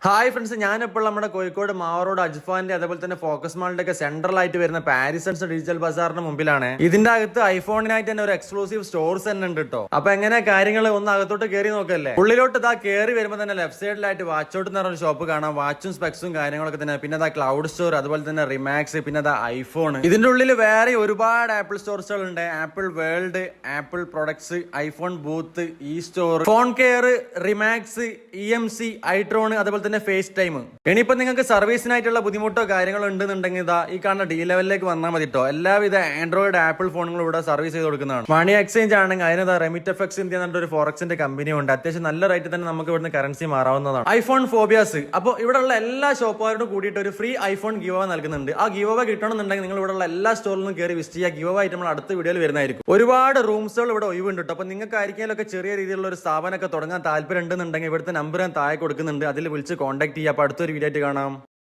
Hi friends, ഞാനിപ്പോൾ നമ്മുടെ കോഴിക്കോട് മാവറോഡ് അജ്ഫാന്റെ അതേപോലെ തന്നെ ഫോക്കസ് മാളിന്റെ ഒക്കെ സെൻട്രൽ ആയിട്ട് വരുന്ന പാരിസൺസ് ഡിജിറ്റൽ ബസാറിന് മുമ്പിലാണ്. ഇതിന്റെ അകത്ത് ഐഫോണിനായിട്ട് തന്നെ ഒരു എക്സ്ക്ലൂസീവ് സ്റ്റോർസ് തന്നെ ഉണ്ട് കേട്ടോ. അപ്പൊ എങ്ങനെ കാര്യങ്ങൾ ഒന്ന് അകത്തോട്ട് കയറി നോക്കല്ലേ. ഉള്ളിലോട്ട് ഇതാ കയറി വരുമ്പോൾ തന്നെ ലെഫ്റ്റ് സൈഡിലായിട്ട് വാച്ചോട്ട് എന്ന് പറഞ്ഞ ഷോപ്പ് കാണാം. വാച്ചും സ്പെക്സും കാര്യങ്ങളൊക്കെ തന്നെ. പിന്നെ അതാ ക്ലൗഡ് സ്റ്റോർ, അതുപോലെ തന്നെ റിമാക്സ്, പിന്നെ അതാ ഐഫോൺ. ഇതിന്റെ ഉള്ളിൽ വേറെ ഒരുപാട് ആപ്പിൾ സ്റ്റോർസുകൾ ഉണ്ട്. Apple World, Apple products, iPhone booth, e store, phone care, Remax, EMC, iTron, അതുപോലെ തന്നെ ഫേസ് ടൈം. ഇനിയിപ്പോ നിങ്ങൾക്ക് സർവീസിനായിട്ടുള്ള ബുദ്ധിമുട്ടോ കാര്യങ്ങളോ ഉണ്ടെന്നുണ്ടെങ്കിൽ ഇതാ ഈ കാണുന്ന ഡി ലെവലിലേക്ക് വന്നാൽ മതി കേട്ടോ. എല്ലാവിധ ആൻഡ്രോയിഡ് ആപ്പിൾ ഫോണുകളും ഇവിടെ സർവീസ് ചെയ്ത് കൊടുക്കുന്നതാണ്. മണി എക്സ്ചേഞ്ച് ആണെങ്കിൽ അതിന് റെമിറ്റ് എഫക്സ് ഇന്ത്യ എന്നൊരു ഒരു ഫോറക്സിന്റെ കമ്പനി ഉണ്ട്. അത്യാവശ്യം നല്ല റേറ്റ് തന്നെ നമുക്ക് ഇവിടുന്ന് കറൻസി മാറാവുന്നതാണ്. IPhone phobias. അപ്പോൾ ഇവിടെയുള്ള എല്ലാ ഷോപ്പുകാരോടും കൂടിയിട്ട് ഒരു ഫ്രീ ഐഫോൺ ഗിവ് നൽകുന്നുണ്ട്. ആ ഗിവ് കിട്ടണമെന്നുണ്ടെങ്കിൽ നിങ്ങൾ ഇവിടെയുള്ള എല്ലാ സ്റ്റോറിലും കയറി വിസിറ്റ് ചെയ്യുക. ഗിവ് ആയിട്ട് നമ്മൾ അടുത്ത വീഡിയോയിൽ വരുന്നതായിരിക്കും. ഒരുപാട് റൂംസുകൾ ഇവിടെ ഒഴിവുണ്ട് കേട്ടോ. അപ്പോൾ നിങ്ങൾക്ക് ആയിരിക്കും ചെറിയ രീതിയിലുള്ള ഒരു സ്ഥാപനമൊക്കെ തുടങ്ങാൻ താല്പര്യം ഉണ്ടെന്നുണ്ടെങ്കിൽ ഇവിടുത്തെ നമ്പർ ഞാൻ താഴെ കൊടുക്കുന്നുണ്ട്. അതിൽ വിളിച്ച് കോൺടാക്ട് ചെയ്യുക. അപ്പോൾ അടുത്തൊരു വീഡിയോ ആയിട്ട് കാണാം.